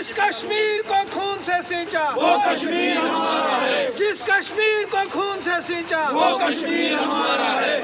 जिस कश्मीर को खून से सींचा वो कश्मीर हमारा है। जिस कश्मीर को खून से सींचा वो कश्मीर हमारा है।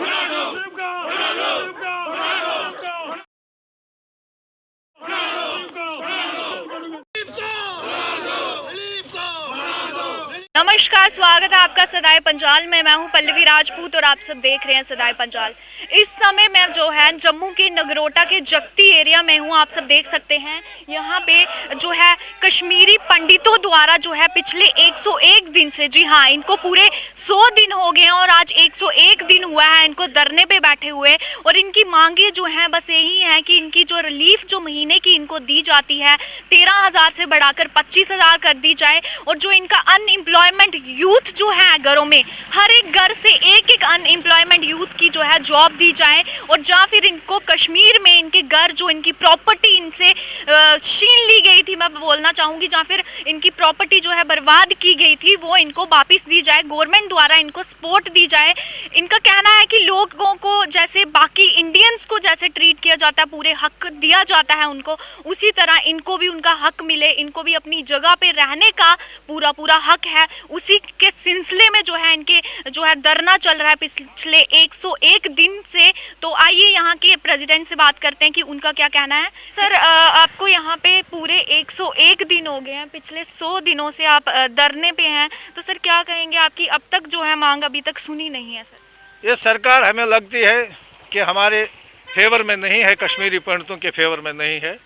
नमस्कार, स्वागत है आपका सदाए पंजाल में। मैं हूं पल्लवी राजपूत और आप सब देख रहे हैं सदाए पंजाल। इस समय मैं जो है जम्मू के नगरोटा के जगती एरिया में हूं। आप सब देख सकते हैं यहां पे जो है कश्मीरी पंडितों द्वारा जो है पिछले 101 दिन से, जी हाँ, इनको पूरे 100 दिन हो गए हैं और आज 101 दिन हुआ है इनको धरने पे बैठे हुए। और इनकी मांगे जो हैं बस यही है कि इनकी जो रिलीफ जो महीने की इनको दी जाती है 13,000 से बढ़ाकर 25,000 कर दी जाए। और जो इनका अनएम्प्लॉयमेंट यूथ जो है घरों में, हर एक घर से एक अनएम्प्लॉयमेंट यूथ की जो है जॉब दी जाए। और या फिर इनको कश्मीर में इनके घर जो इनकी प्रॉपर्टी इनसे छीन ली गई थी, मैं बोलना चाहूँगी, या फिर इनकी प्रॉपर्टी जो है बर्बाद की गई थी, वो इनको वापस दी जाए। गवर्नमेंट द्वारा इनको सपोर्ट दी जाए। इनका कहना है कि लोगों को जैसे बाकी इंडियंस को जैसे ट्रीट किया जाता है, पूरे हक दिया जाता है उनको, उसी तरह इनको भी उनका हक मिले, इनको भी अपनी जगह पे रहने का पूरा हक है। उसी के सिलसिले में जो है इनके जो है धरना चल रहा है पिछले 101 दिन से। तो आइए यहाँ के प्रेसिडेंट से बात करते हैं कि उनका क्या कहना है। सर, आपको यहाँ पे पूरे 101 दिन हो गए हैं, पिछले 100 दिनों से आप धरने पे हैं, तो सर क्या कहेंगे? आपकी अब तक जो है मांग अभी तक सुनी नहीं है। सर, ये सरकार हमें लगती है कि हमारे फेवर में नहीं है, कश्मीरी पंडितों के फेवर में नहीं है।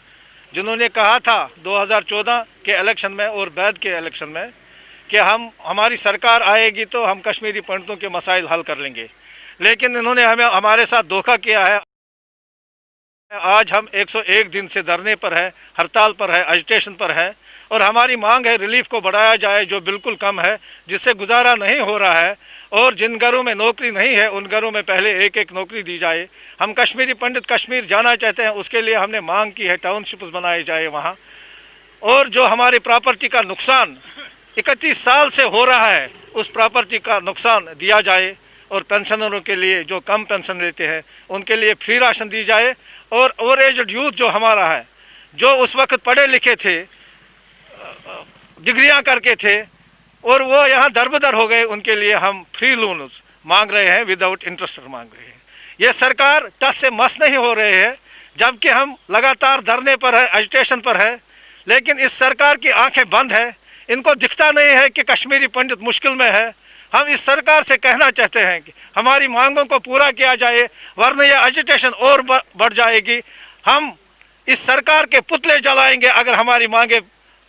जिन्होंने कहा था 2014 के इलेक्शन में और बाद के इलेक्शन में कि हमारी सरकार आएगी तो हम कश्मीरी पंडितों के मसाइल हल कर लेंगे, लेकिन इन्होंने हमारे साथ धोखा किया है। आज हम 101 दिन से धरने पर है, हड़ताल पर है, एजिटेशन पर है और हमारी मांग है रिलीफ को बढ़ाया जाए, जो बिल्कुल कम है, जिससे गुजारा नहीं हो रहा है। और जिन घरों में नौकरी नहीं है उन घरों में पहले एक नौकरी दी जाए। हम कश्मीरी पंडित कश्मीर जाना चाहते हैं, उसके लिए हमने मांग की है टाउनशिप्स बनाए जाए वहाँ। और जो हमारी प्रॉपर्टी का नुकसान 31 साल से हो रहा है, उस प्रॉपर्टी का नुकसान दिया जाए। और पेंशनरों के लिए जो कम पेंशन लेते हैं उनके लिए फ्री राशन दी जाए। और ओवर एज्ड यूथ जो हमारा है, जो उस वक्त पढ़े लिखे थे, डिग्रियां करके थे और वो यहाँ दरबदर हो गए, उनके लिए हम फ्री लोन मांग रहे हैं, विदाउट इंटरेस्ट मांग रहे हैं। ये सरकार टस से मस नहीं हो रहे हैं, जबकि हम लगातार धरने पर है, एजिटेशन पर है। लेकिन इस सरकार की आंखें बंद है, इनको दिखता नहीं है कि कश्मीरी पंडित मुश्किल में है। हम इस सरकार से कहना चाहते हैं कि हमारी मांगों को पूरा किया जाए, वरना यह एजिटेशन और बढ़ जाएगी। हम इस सरकार के पुतले जलाएंगे अगर हमारी मांगें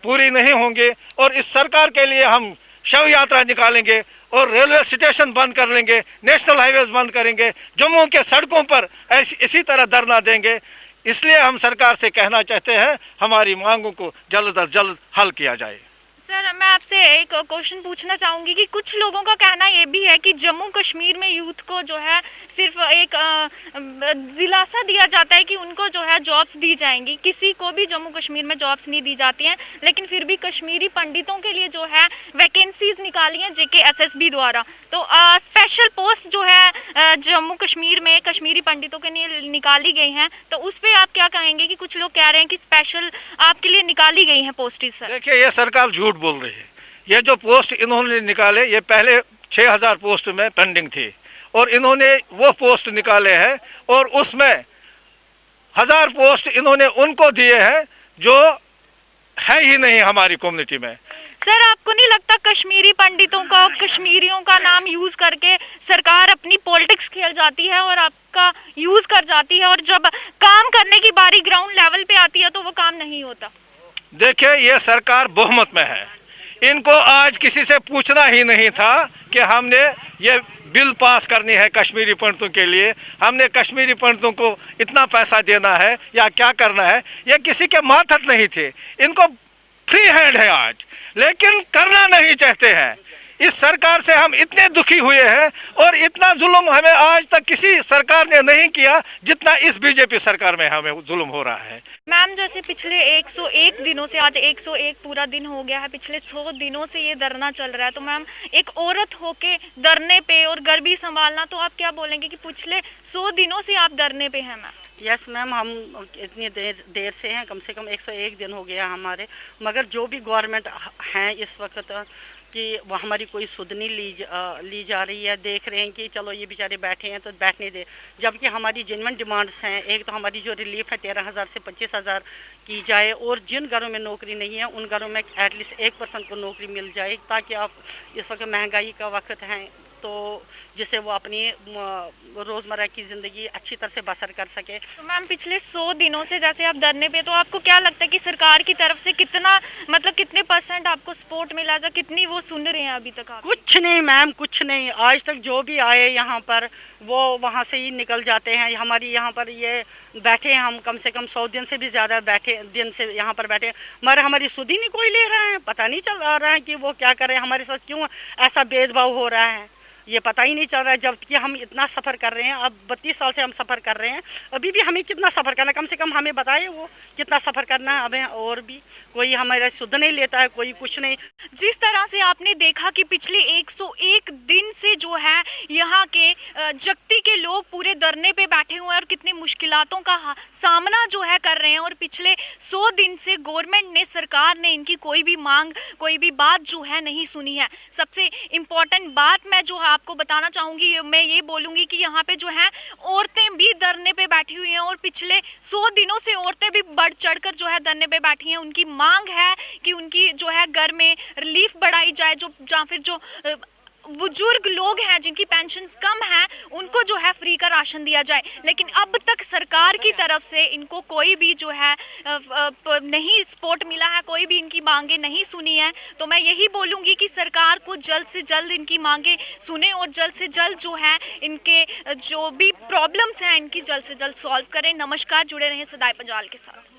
पूरी नहीं होंगी। और इस सरकार के लिए हम शव यात्रा निकालेंगे और रेलवे स्टेशन बंद कर लेंगे, नेशनल हाईवेज बंद करेंगे, जम्मू के सड़कों पर इसी तरह धरना देंगे। इसलिए हम सरकार से कहना चाहते हैं हमारी मांगों को जल्द अज जल्द हल किया जाए। सर, मैं आपसे एक क्वेश्चन पूछना चाहूँगी कि कुछ लोगों का कहना ये भी है कि जम्मू कश्मीर में यूथ को जो है सिर्फ एक दिलासा दिया जाता है कि उनको जो है जॉब्स दी जाएंगी। किसी को भी जम्मू कश्मीर में जॉब्स नहीं दी जाती हैं, लेकिन फिर भी कश्मीरी पंडितों के लिए जो है वैकेंसीज निकाली हैं JKSSB द्वारा। तो स्पेशल पोस्ट जो है जम्मू कश्मीर में कश्मीरी पंडितों के लिए निकाली गई हैं, तो उस पर आप क्या कहेंगे? कि कुछ लोग कह रहे हैं कि स्पेशल आपके लिए निकाली गई हैं पोस्टेज। सर, देखिए, ये सरकार झूठ बोल रही है। ये जो पोस्ट इन्होंने निकाले, ये पहले 6,000 पोस्ट में पेंडिंग थी और इन्होंने वो पोस्ट निकाले हैं और उसमें 1,000 पोस्ट इन्होंने उनको दिए हैं जो है ही नहीं हमारी कम्युनिटी में। सर, आपको नहीं लगता कश्मीरी पंडितों का, कश्मीरियों का नाम यूज करके सरकार अपनी पॉलिटिक्स खेल जाती है और आपका यूज कर जाती है, और जब काम करने की बारी ग्राउंड लेवल पे आती है तो वो काम नहीं होता? देखिए, ये सरकार बहुमत में है, इनको आज किसी से पूछना ही नहीं था कि हमने ये बिल पास करनी है कश्मीरी पंडितों के लिए, हमने कश्मीरी पंडितों को इतना पैसा देना है या क्या करना है। ये किसी के मातहत नहीं थे, इनको फ्री हैंड है आज, लेकिन करना नहीं चाहते हैं। इस सरकार से हम इतने दुखी हुए हैं और इतना जुल्म हमें आज तक किसी सरकार ने नहीं किया जितना इस बीजेपी सरकार में हमें जुल्म हो रहा है। मैम, जैसे पिछले 101 दिनों से आज 101 पूरा दिन हो गया है, पिछले 100 दिनों से ये धरना चल रहा है, तो मैम एक औरत होके धरने पे और घर भी संभालना, तो आप क्या बोलेंगे कि पिछले 100 दिनों से आप धरने पे हैं? मैम, यस मैम, हम इतनी देर से हैं, कम से कम 101 दिन हो गया हमारे, मगर जो भी गवर्नमेंट हैं इस वक्त कि वो हमारी कोई सुध नहीं ली जा रही है। देख रहे हैं कि चलो ये बेचारे बैठे हैं तो बैठने दे, जबकि हमारी जेन्युइन डिमांड्स हैं। एक तो हमारी जो रिलीफ है 13,000 से 25,000 की जाए, और जिन घरों में नौकरी नहीं है उन घरों में एटलीस्ट 1% को नौकरी मिल जाए, ताकि आप इस वक्त महंगाई का वक्त है तो जिससे वो अपनी रोज़मर्रा की ज़िंदगी अच्छी तरह से बसर कर सके। तो मैम पिछले 100 दिनों से जैसे आप धरने पे, तो आपको क्या लगता है कि सरकार की तरफ से कितना, मतलब कितने % आपको सपोर्ट मिला, जा कितनी वो सुन रहे हैं अभी तक आप? कुछ नहीं मैम, कुछ नहीं। आज तक जो भी आए यहाँ पर वो वहाँ से ही निकल जाते हैं। हमारी यहाँ पर ये बैठे हैं, हम कम से कम 100 दिन से भी ज़्यादा दिन से यहाँ पर बैठे, मगर हमारी सुध ही नहीं कोई ले रहा है। पता नहीं चल रहा है कि वो क्या करें, हमारे साथ क्यों ऐसा भेदभाव हो रहा है, ये पता ही नहीं चल रहा है। जबकि हम इतना सफ़र कर रहे हैं, अब 32 साल से हम सफ़र कर रहे हैं, अभी भी हमें कितना सफ़र करना है, कम से कम हमें बताए वो कितना सफ़र करना है। अब और भी कोई हमारा सुध नहीं लेता है, कोई कुछ नहीं। जिस तरह से आपने देखा कि पिछले 101 दिन से जो है यहाँ के जगती के लोग पूरे धरने पे बैठे हुए हैं और कितनी मुश्किलातों का सामना जो है कर रहे हैं, और पिछले 100 दिन से गवर्नमेंट ने, सरकार ने इनकी कोई भी मांग, कोई भी बात जो है नहीं सुनी है। सबसे इम्पॉर्टेंट बात मैं जो आपको बताना चाहूँगी, मैं ये बोलूँगी कि यहाँ पे जो है औरतें भी धरने पे बैठी हुई हैं, और पिछले 100 दिनों से औरतें भी बढ़ चढ़कर जो है धरने पे बैठी हैं। उनकी मांग है कि उनकी जो है घर में रिलीफ बढ़ाई जाए, जो या फिर जो बुजुर्ग लोग हैं जिनकी पेंशन्स कम हैं उनको जो है फ्री का राशन दिया जाए। लेकिन अब तक सरकार की तरफ से इनको कोई भी जो है नहीं सपोर्ट मिला है, कोई भी इनकी मांगे नहीं सुनी है। तो मैं यही बोलूँगी कि सरकार को जल्द से जल्द इनकी मांगे सुने, और जल्द से जल्द जो है इनके जो भी प्रॉब्लम्स हैं इनकी जल्द से जल्द सॉल्व करें। नमस्कार, जुड़े रहें सदाए पंजाल के साथ।